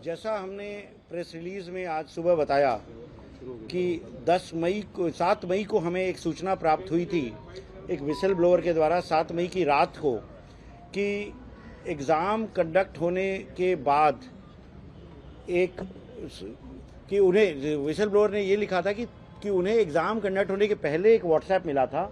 जैसा हमने press release में आज सुबह बताया कि 7 मई को हमें एक सूचना प्राप्त हुई थी एक विसल ब्लोअर के द्वारा 7 मई की रात को कि एग्ज़ाम कंडक्ट होने के बाद उन्हें विसल ब्लोअर ने ये लिखा था कि उन्हें एग्ज़ाम कंडक्ट होने के पहले एक व्हाट्सएप मिला था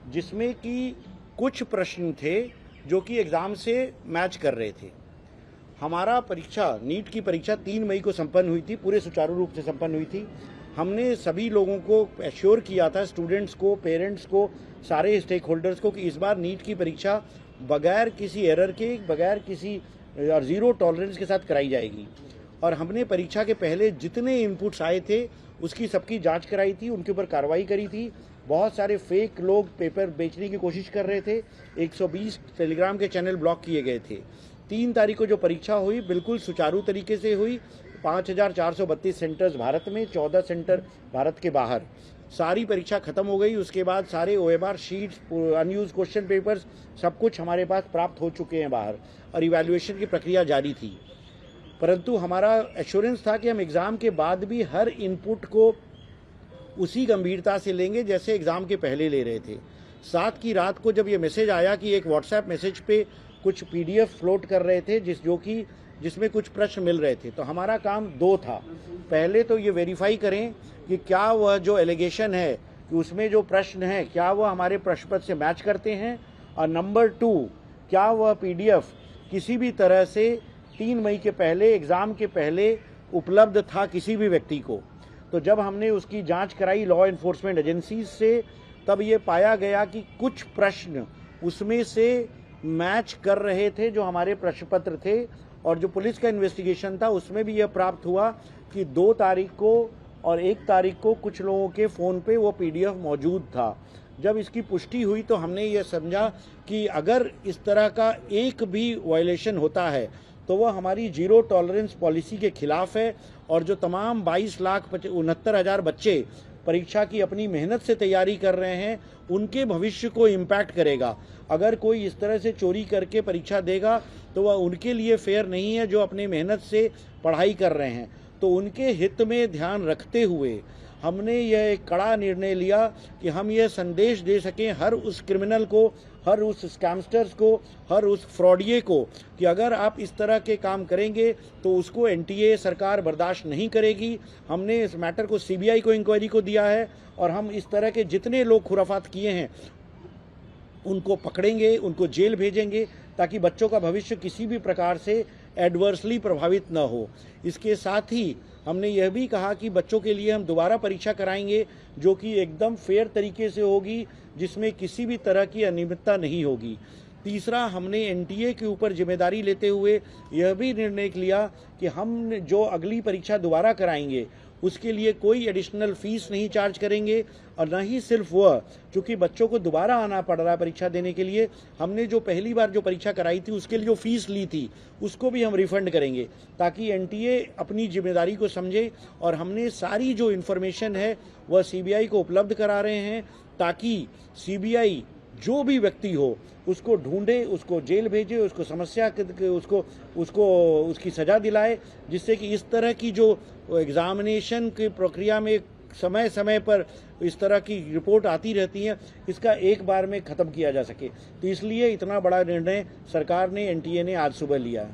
जिसमें कि कुछ प्रश्न थे जो कि एग्ज़ाम से मैच कर रहे थे। हमारा परीक्षा नीट की परीक्षा 3 मई को संपन्न हुई थी, पूरे सुचारू रूप से संपन्न हुई थी। हमने सभी लोगों को एश्योर किया था, स्टूडेंट्स को, पेरेंट्स को, सारे स्टेक होल्डर्स को, कि इस बार नीट की परीक्षा बगैर किसी एरर के, बगैर किसी ज़ीरो टॉलरेंस के साथ कराई जाएगी। और हमने परीक्षा के पहले जितने इनपुट्स आए थे उसकी सबकी जांच कराई थी, उनके ऊपर कार्रवाई करी थी। बहुत सारे फेक लोग पेपर बेचने की कोशिश कर रहे थे। 120 टेलीग्राम के चैनल ब्लॉक किए गए थे। 3 तारीख को जो परीक्षा हुई बिल्कुल सुचारू तरीके से हुई। 5432 सेंटर्स भारत में, 14 सेंटर भारत के बाहर। सारी परीक्षा खत्म हो गई। उसके बाद सारे OMR sheets, unused question papers, सब कुछ हमारे पास प्राप्त हो चुके हैं बाहर, और इवैल्यूएशन की प्रक्रिया जारी थी। परंतु हमारा एश्योरेंस था कि हम एग्ज़ाम के बाद भी हर इनपुट को उसी गंभीरता से लेंगे जैसे एग्ज़ाम के पहले ले रहे थे। 7 की रात को जब ये मैसेज आया कि एक व्हाट्सएप मैसेज पे कुछ PDF फ्लोट कर रहे थे जिसमें कुछ प्रश्न मिल रहे थे, तो हमारा काम 2 था। पहले तो ये वेरीफाई करें कि क्या वह जो एलिगेशन है कि उसमें जो प्रश्न है क्या वह हमारे प्रश्न पत्र से मैच करते हैं, और नंबर 2 क्या वह PDF किसी भी तरह से 3 मई के पहले, एग्ज़ाम के पहले उपलब्ध था किसी भी व्यक्ति को। तो जब हमने उसकी जांच कराई लॉ एनफोर्समेंट एजेंसीज से, तब ये पाया गया कि कुछ प्रश्न उसमें से मैच कर रहे थे जो हमारे प्रश्न पत्र थे। और जो पुलिस का इन्वेस्टिगेशन था उसमें भी यह प्राप्त हुआ कि 2 तारीख को और 1 तारीख को कुछ लोगों के फ़ोन पे वो PDF मौजूद था। जब इसकी पुष्टि हुई तो हमने ये समझा कि अगर इस तरह का एक भी वायलेशन होता है तो वह हमारी ज़ीरो टॉलरेंस पॉलिसी के खिलाफ है, और जो तमाम 22,69,000 बच्चे परीक्षा की अपनी मेहनत से तैयारी कर रहे हैं उनके भविष्य को इम्पैक्ट करेगा। अगर कोई इस तरह से चोरी करके परीक्षा देगा तो वह उनके लिए फेयर नहीं है जो अपनी मेहनत से पढ़ाई कर रहे हैं। तो उनके हित में ध्यान रखते हुए हमने यह एक कड़ा निर्णय लिया कि हम यह संदेश दे सकें हर उस क्रिमिनल को, हर उस स्कैमस्टर्स को, हर उस फ्रॉडिये को, कि अगर आप इस तरह के काम करेंगे तो उसको NTA सरकार बर्दाश्त नहीं करेगी। हमने इस मैटर को CBI को इंक्वायरी को दिया है, और हम इस तरह के जितने लोग खुराफात किए हैं उनको पकड़ेंगे, उनको जेल भेजेंगे, ताकि बच्चों का भविष्य किसी भी प्रकार से एडवर्सली प्रभावित न हो। इसके साथ ही हमने यह भी कहा कि बच्चों के लिए हम दोबारा परीक्षा कराएंगे जो कि एकदम फेयर तरीके से होगी, जिसमें किसी भी तरह की अनियमितता नहीं होगी। तीसरा, हमने NTA के ऊपर जिम्मेदारी लेते हुए यह भी निर्णय लिया कि हम जो अगली परीक्षा दोबारा कराएंगे उसके लिए कोई एडिशनल फीस नहीं चार्ज करेंगे, और न ही सिर्फ वह, चूँकि बच्चों को दोबारा आना पड़ रहा है परीक्षा देने के लिए, हमने जो पहली बार जो परीक्षा कराई थी उसके लिए जो फीस ली थी उसको भी हम रिफंड करेंगे, ताकि NTA अपनी जिम्मेदारी को समझे। और हमने सारी जो इन्फॉर्मेशन है वह CBI को उपलब्ध करा रहे हैं, ताकि CBI जो भी व्यक्ति हो उसको ढूंढे, उसको जेल भेजे, उसको उसकी सज़ा दिलाए, जिससे कि इस तरह की जो एग्जामिनेशन की प्रक्रिया में समय समय पर इस तरह की रिपोर्ट आती रहती है, इसका एक बार में ख़त्म किया जा सके। तो इसलिए इतना बड़ा निर्णय सरकार ने, NTA ने आज सुबह लिया है।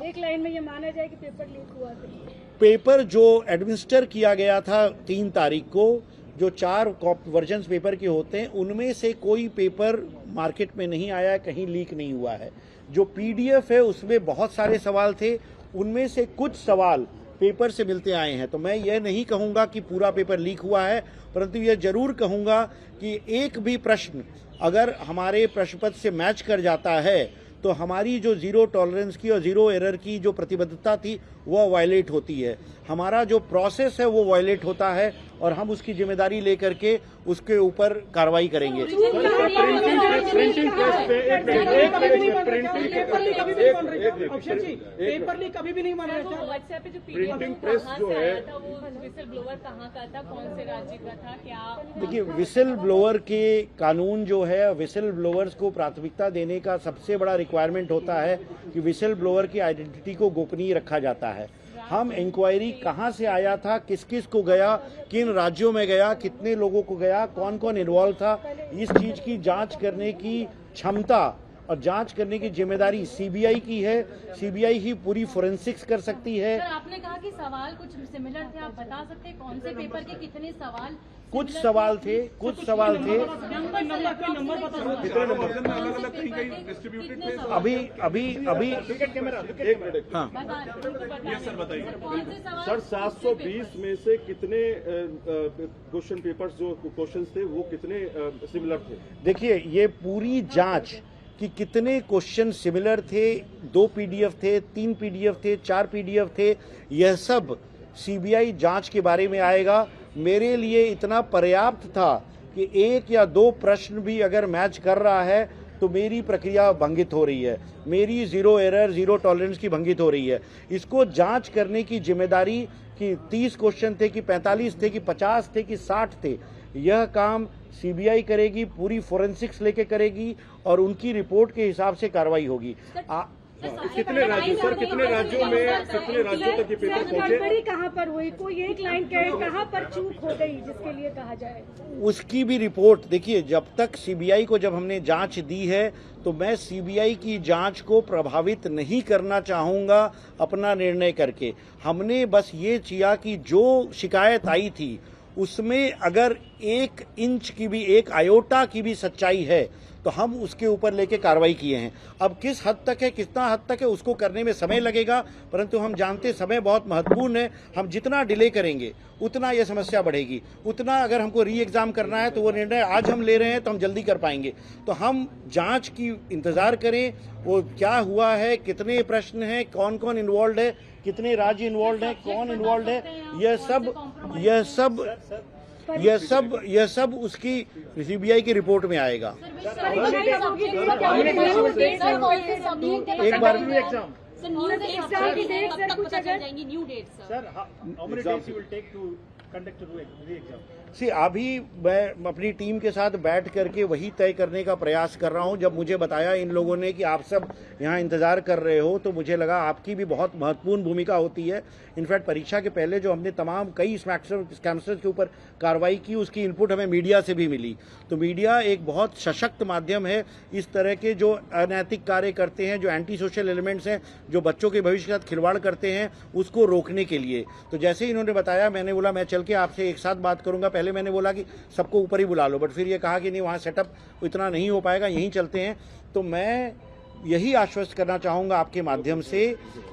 एक लाइन में ये माना जाए कि पेपर लीक हुआ था। पेपर जो एडमिनिस्टर किया गया था 3 तारीख को, जो 4 वर्जन्स पेपर के होते हैं, उनमें से कोई पेपर मार्केट में नहीं आया है, कहीं लीक नहीं हुआ है। जो PDF है उसमें बहुत सारे सवाल थे, उनमें से कुछ सवाल पेपर से मिलते आए हैं। तो मैं यह नहीं कहूँगा कि पूरा पेपर लीक हुआ है, परंतु यह जरूर कहूँगा कि एक भी प्रश्न अगर हमारे प्रश्न पत्र से मैच कर जाता है तो हमारी जो ज़ीरो टॉलरेंस की और ज़ीरो एरर की जो प्रतिबद्धता थी वह वायलेट होती है, हमारा जो प्रोसेस है वो वायलेट होता है, और हम उसकी जिम्मेदारी लेकर के उसके ऊपर कार्रवाई करेंगे। पेपर लीक कभी भी नहीं माना जाता। व्हाट्सएप पे जो प्रिंटिंग प्रेस जो है वो विसल ब्लोअर कहाँ का था, कौन से राज्य का था, क्या? देखिए, विसल ब्लोअर के कानून जो है, विसल ब्लोअर्स को प्राथमिकता देने का सबसे बड़ा रिक्वायरमेंट होता है कि विसल ब्लोअर की आइडेंटिटी को गोपनीय रखा जाता है। हम इंक्वायरी कहां से आया था, किस किस को गया, किन राज्यों में गया, कितने लोगों को गया, कौन कौन इन्वॉल्व था, इस चीज की जांच करने की क्षमता और जांच करने की जिम्मेदारी सीबीआई की है। सीबीआई ही पूरी फोरेंसिक्स कर सकती है। सर, आपने कहा कि सवाल कुछ सिमिलर थे, आप बता सकते हैं कौन से पेपर के कितने सवाल? कुछ सवाल थे, कुछ सवाल थे। अभी अभी अभी हाँ सर 720 में से कितने क्वेश्चन पेपर्स जो क्वेश्चंस थे वो कितने सिमिलर थे? देखिए, ये पूरी जांच कि कितने क्वेश्चन सिमिलर थे, 2 पीडीएफ थे, 3 पीडीएफ थे, 4 पीडीएफ थे, यह सब सीबीआई जांच के बारे में आएगा। मेरे लिए इतना पर्याप्त था कि 1 या 2 प्रश्न भी अगर मैच कर रहा है तो मेरी प्रक्रिया भंगित हो रही है, मेरी जीरो एरर, जीरो टॉलरेंस की भंगित हो रही है। इसको जांच करने की जिम्मेदारी कि 30 क्वेश्चन थे कि 45 थे कि 50 थे कि 60 थे, यह काम सीबीआई करेगी, पूरी फोरेंसिक्स लेके करेगी और उनकी रिपोर्ट के हिसाब से कार्रवाई होगी। कितने राज्यों सर, कितने राज्यों तक ये पेपर पहुंचे? गड़बड़ी कहाँ पर हुई, कोई एक लाइन कहे कहाँ पर चूक हो गई जिसके लिए कहा जाए? उसकी भी रिपोर्ट देखिए, जब तक सीबीआई को जब हमने जांच दी है तो मैं सीबीआई की जांच को प्रभावित नहीं करना चाहूंगा अपना निर्णय करके। हमने बस ये किया कि जो शिकायत आई थी उसमें अगर 1 इंच की भी, 1 आयोटा की भी सच्चाई है तो हम उसके ऊपर लेके कार्रवाई किए हैं। अब किस हद तक है, कितना हद तक है, उसको करने में समय लगेगा, परंतु हम जानते समय बहुत महत्वपूर्ण है। हम जितना डिले करेंगे उतना यह समस्या बढ़ेगी, उतना अगर हमको री एग्जाम करना है तो वो निर्णय आज हम ले रहे हैं तो हम जल्दी कर पाएंगे। तो हम जांच की इंतजार करें, वो क्या हुआ है, कितने प्रश्न हैं, कौन कौन इन्वॉल्व है, कितने राज्य इन्वॉल्व है, कौन इन्वॉल्व है, यह सब उसकी सीबीआई की रिपोर्ट में आएगा। एक बार अभी मैं अपनी टीम के साथ बैठ करके वही तय करने का प्रयास कर रहा हूं। जब मुझे बताया इन लोगों ने कि आप सब यहां इंतजार कर रहे हो तो मुझे लगा आपकी भी बहुत महत्वपूर्ण भूमिका होती है। इनफैक्ट परीक्षा के पहले जो हमने तमाम कई स्कैमर्स के ऊपर कार्रवाई की, उसकी इनपुट हमें मीडिया से भी मिली। तो मीडिया एक बहुत सशक्त माध्यम है इस तरह के जो अनैतिक कार्य करते हैं, जो एंटी सोशल एलिमेंट्स हैं, जो बच्चों के भविष्य के साथ खिलवाड़ करते हैं, उसको रोकने के लिए। तो जैसे ही इन्होंने बताया, मैंने बोला मैं चल के आपसे एक साथ बात करूंगा। पहले मैंने बोला कि सबको ऊपर ही बुला लो, बट फिर ये कहा कि नहीं, वहाँ सेटअप इतना नहीं हो पाएगा, यहीं चलते हैं। तो मैं यही आश्वस्त करना चाहूँगा आपके माध्यम से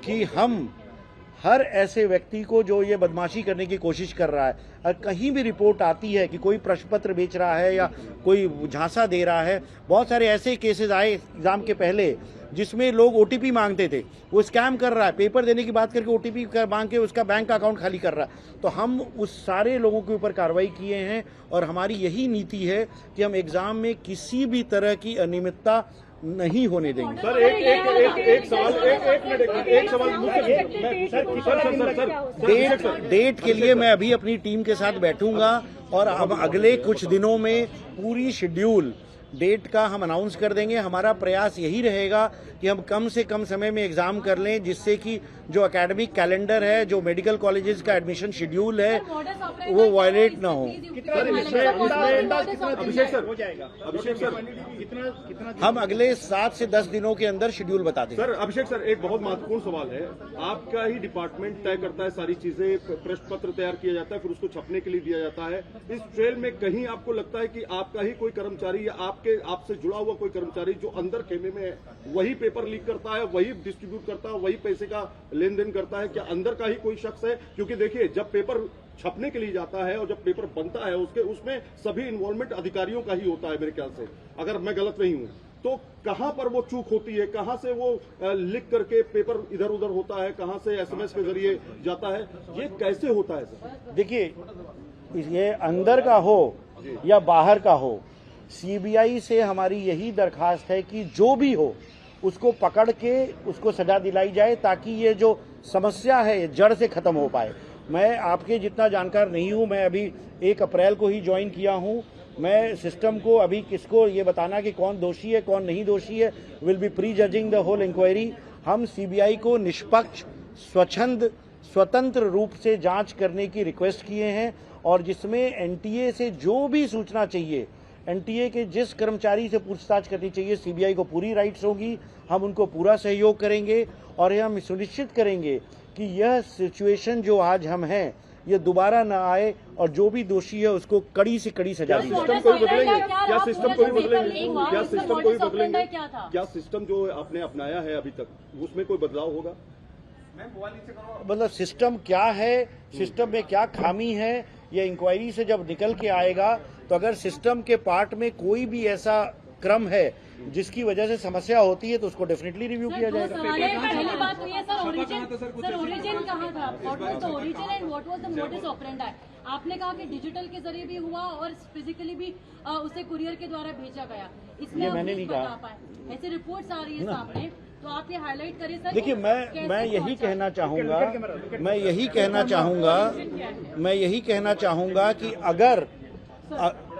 कि हम हर ऐसे व्यक्ति को जो ये बदमाशी करने की कोशिश कर रहा है, और कहीं भी रिपोर्ट आती है कि कोई प्रश्न पत्र बेच रहा है या कोई झांसा दे रहा है, बहुत सारे ऐसे केसेस आए एग्जाम के पहले जिसमें लोग ओटीपी मांगते थे, वो स्कैम कर रहा है, पेपर देने की बात करके ओटीपी मांग के उसका बैंक का अकाउंट खाली कर रहा है। तो हम उस सारे लोगों के ऊपर कार्रवाई किए हैं और हमारी यही नीति है कि हम एग्जाम में किसी भी तरह की अनियमितता नहीं होने देंगे। सर एक सवाल डेट के लिए मैं अभी अपनी टीम के साथ बैठूंगा और अब अगले कुछ दिनों में पूरी शेड्यूल डेट का हम अनाउंस कर देंगे। हमारा प्रयास यही रहेगा कि हम कम से कम समय में एग्जाम कर लें, जिससे कि जो एकेडमिक कैलेंडर है, जो मेडिकल कॉलेजेस का एडमिशन शेड्यूल है, वो वायलेट ना हो। अभिषेक सर, हम अगले 7 से 10 दिनों के अंदर शेड्यूल बता देंगे। सर अभिषेक सर, एक बहुत महत्वपूर्ण सवाल है। आपका ही डिपार्टमेंट तय करता है सारी चीजें, प्रश्न पत्र तैयार किया जाता है, फिर उसको छपने के लिए दिया जाता है। इस ट्रेल में कहीं आपको लगता है कि आपका ही कोई कर्मचारी या आपसे जुड़ा हुआ कोई कर्मचारी जो अंदर खेमे में है, वही पेपर लीक करता है, वही डिस्ट्रीब्यूट करता है, वही पैसे का लेन देन करता है? क्या अंदर का ही कोई शख्स है? क्योंकि देखिए, जब पेपर छपने के लिए जाता है और जब पेपर बनता है उसमें सभी इन्वॉल्वमेंट अधिकारियों का ही होता है मेरे ख्याल से, अगर मैं गलत नहीं हूं। तो कहां पर वो चूक होती है, कहां से वो लिख करके पेपर इधर उधर होता है, कहां से एसएमएस के जरिए जाता है, ये कैसे होता है सर? देखिए, ये अंदर का हो या बाहर का हो, सीबीआई से हमारी यही दरखास्त है कि जो भी हो उसको पकड़ के उसको सजा दिलाई जाए, ताकि ये जो समस्या है ये जड़ से खत्म हो पाए। मैं आपके जितना जानकार नहीं हूं, मैं अभी 1 अप्रैल को ही ज्वाइन किया हूं। मैं सिस्टम को अभी किसको ये बताना कि कौन दोषी है कौन नहीं दोषी है, will be prejudging the whole inquiry. हम सीबीआई को निष्पक्ष, स्वतंत्र रूप से जांच करने की रिक्वेस्ट किए हैं, और जिसमें एनटीए से जो भी सूचना चाहिए, एनटीए के जिस कर्मचारी से पूछताछ करनी चाहिए, सीबीआई को पूरी राइट्स होगी, हम उनको पूरा सहयोग करेंगे और हम सुनिश्चित करेंगे कि यह सिचुएशन जो आज हम हैं ये दोबारा न आए, और जो भी दोषी है उसको कड़ी से कड़ी सजा दी जाए। सिस्टम को भी बदलेंगे क्या? सिस्टम को भी बदलेंगे क्या? सिस्टम को भी बदलेंगे क्या? सिस्टम जो आपने अपनाया है अभी तक उसमें कोई बदलाव होगा? मतलब सिस्टम क्या है, सिस्टम में क्या खामी है, ये इंक्वायरी से जब निकल के आएगा, तो अगर सिस्टम के पार्ट में कोई भी ऐसा क्रम है जिसकी वजह से समस्या होती है तो उसको डेफिनेटली रिव्यू किया जाएगा। पहली बात हुई है सर, ओरिजिन कहाँ था? What was the origin and what was the modus operandi? आपने कहा कि डिजिटल के जरिए भी हुआ और फिजिकली भी उसे कुरियर के द्वारा भेजा गया। इसमें मैंने नहीं कहा, ऐसी रिपोर्ट्स आ रही है सामने, तो आप ये हाईलाइट करिए सर। देखिए, मैं यही कहना चाहूंगा कि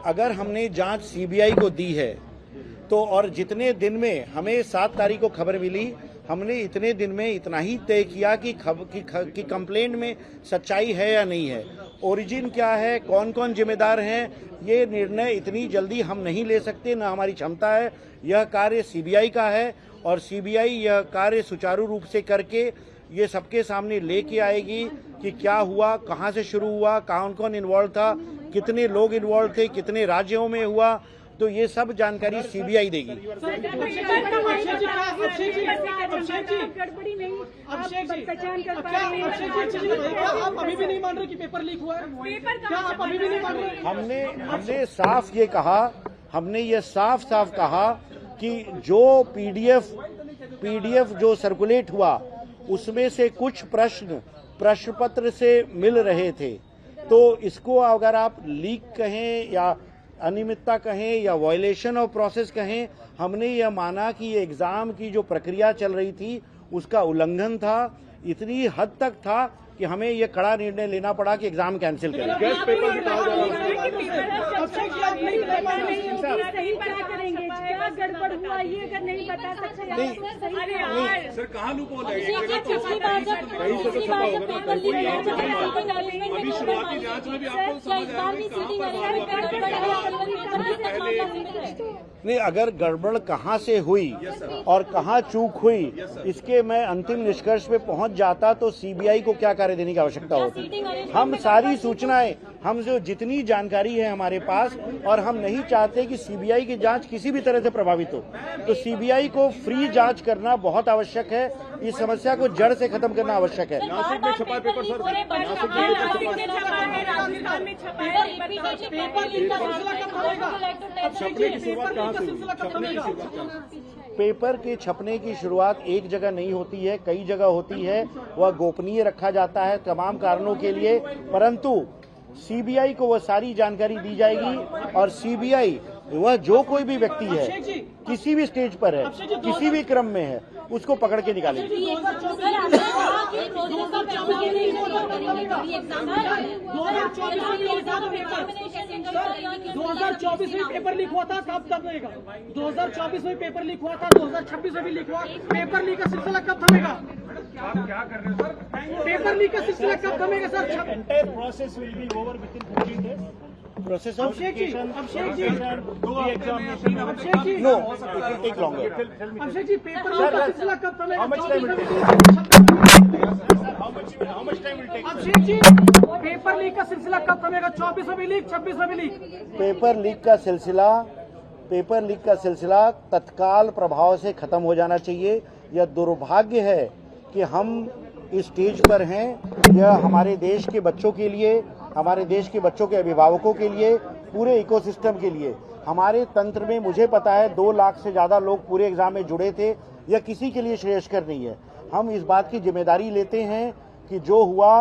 अगर हमने जांच सीबीआई को दी है तो, और जितने दिन में हमें 7 तारीख को खबर मिली, हमने इतने दिन में इतना ही तय किया कि कंप्लेंट में सच्चाई है या नहीं है, ओरिजिन क्या है, कौन कौन जिम्मेदार हैं, ये निर्णय इतनी जल्दी हम नहीं ले सकते, न हमारी क्षमता है। यह कार्य सीबीआई का है और सीबीआई यह कार्य सुचारू रूप से करके ये सबके सामने लेके आएगी कि क्या हुआ, कहाँ से शुरू हुआ, कौन कौन इन्वॉल्व था, कितने लोग इन्वॉल्व थे, कितने राज्यों में हुआ, तो ये सब जानकारी सीबीआई देगी। आप अभी भी नहीं मान रहे कि पेपर लीक हुआ है? क्या आप अभी भी नहीं मान रहे? हमने साफ ये कहा, हमने ये साफ कहा कि जो पीडीएफ जो सर्कुलेट हुआ उसमें से कुछ प्रश्न पत्र से मिल रहे थे, तो इसको अगर आप लीक कहें या अनियमितता कहें या वायलेशन ऑफ प्रोसेस कहें, हमने यह माना कि ये एग्जाम की जो प्रक्रिया चल रही थी उसका उल्लंघन था, इतनी हद तक था कि हमें यह कड़ा निर्णय लेना पड़ा कि एग्जाम कैंसिल करें। गैस पेपर भी कहा जा रहा है। गड़बड़ हुआ ये अगर नहीं बता सकते सर, कहाँ लूपहोल है? अभी शुरुआती जांच में भी आपको समझ नहीं, अगर गड़बड़ कहाँ से हुई और कहाँ चूक हुई, इसके मैं अंतिम निष्कर्ष पे पहुंच जाता तो सीबीआई को क्या कार्य देने की आवश्यकता होती। हम सारी सूचनाएं, हम जो जितनी जानकारी है हमारे पास, और हम नहीं चाहते कि सीबीआई की जांच किसी भी तरह से प्रभावित हो, तो सीबीआई को फ्री जांच करना बहुत आवश्यक है। इस समस्या को जड़ से खत्म करना आवश्यक है। नासिक में छपा पेपर सर, छपने की शुरुआत कहाँ से हुई? पेपर के छपने की शुरुआत एक जगह नहीं होती है, कई जगह होती है। वह गोपनीय रखा जाता है तमाम कारणों के लिए, परंतु सीबीआई को वह सारी जानकारी दी जाएगी, और सीबीआई वह जो कोई भी व्यक्ति है, किसी भी स्टेज पर है, किसी भी क्रम में है, उसको पकड़ के निकालेगी। 2024 में पेपर लीक हुआ था, कब थमेगा? 2024 में पेपर लीक हुआ था, 2026 में भी लीक हुआ। पेपर लीक का सिलसिला कब थमेगा? क्या कर रहे हैं सर? पेपर लीक का सिलसिला कब थमेगा sir? Entire process will be over within 15 days. Process of Abhishek ji, application, Abhishek ji, re-examination. Abhishek ji, No, it will take longer. Abhishek ji, paper leak का सिलसिला कब थमेगा? How much time will take? How much time will take? Abhishek ji, paper leak का सिलसिला कब थमेगा? 24 में भी leak, 26 में भी लीक। पेपर लीक का सिलसिला तत्काल प्रभाव से खत्म हो जाना चाहिए। यह दुर्भाग्य है कि हम इस स्टेज पर हैं। यह हमारे देश के बच्चों के लिए, हमारे देश के बच्चों के अभिभावकों के लिए, पूरे इकोसिस्टम के लिए, हमारे तंत्र में मुझे पता है 2 लाख से ज्यादा लोग पूरे एग्जाम में जुड़े थे। यह किसी के लिए श्रेयस्कर नहीं है। हम इस बात की जिम्मेदारी लेते हैं कि जो हुआ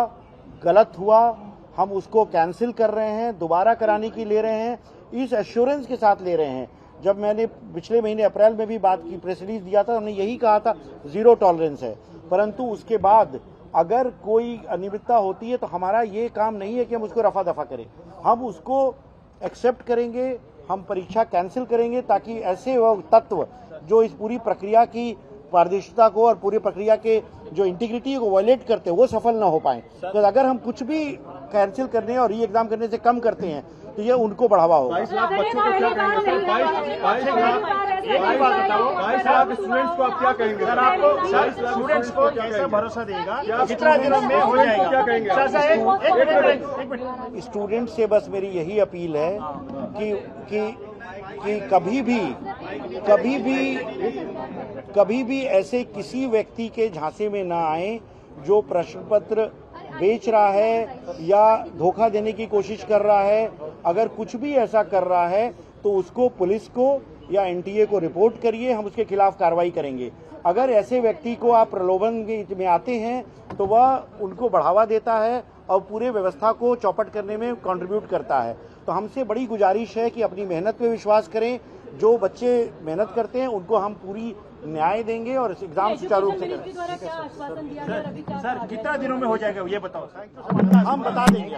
गलत हुआ, हम उसको कैंसिल कर रहे हैं, दोबारा कराने की ले रहे हैं, इस एश्योरेंस के साथ ले रहे हैं। जब मैंने पिछले महीने अप्रैल में भी बात की, प्रेस रिलीज दिया था, हमने यही कहा था जीरो टॉलरेंस है। परंतु उसके बाद अगर कोई अनियमितता होती है तो हमारा ये काम नहीं है कि हम उसको रफा दफा करें, हम उसको एक्सेप्ट करेंगे, हम परीक्षा कैंसिल करेंगे, ताकि ऐसे तत्व जो इस पूरी प्रक्रिया की पारदर्शिता को और पूरी प्रक्रिया के जो इंटीग्रिटी को वायलेट करते हैं वो सफल ना हो पाए। तो अगर हम कुछ भी कैंसिल करने और री एग्जाम करने से कम करते हैं तो ये उनको बढ़ावा होगा। 22 लाख बच्चों को क्या कहेंगे सर? 22 लाख स्टूडेंट्स को आप क्या कहेंगे? सर आपको स्टूडेंट्स को कैसा भरोसा देगा कितना दिनों में हो जाएगा? क्या कहेंगे? एक स्टूडेंट से बस मेरी यही अपील है कि कभी भी ऐसे किसी व्यक्ति के झांसे में ना आए जो प्रश्न पत्र बेच रहा है या धोखा देने की कोशिश कर रहा है। अगर कुछ भी ऐसा कर रहा है तो उसको पुलिस को या एनटीए को रिपोर्ट करिए, हम उसके खिलाफ कार्रवाई करेंगे। अगर ऐसे व्यक्ति को आप प्रलोभन में आते हैं तो वह उनको बढ़ावा देता है और पूरे व्यवस्था को चौपट करने में कंट्रीब्यूट करता है। तो हमसे बड़ी गुजारिश है कि अपनी मेहनत पे विश्वास करें। जो बच्चे मेहनत करते हैं उनको हम पूरी न्याय देंगे और इस एग्जाम सुचारू रूप से करें। द्वारा क्या आश्वासन दिया गया और अभी क्या सर कितना दिनों में हो जाएगा ये बताओ? हम बता देंगे।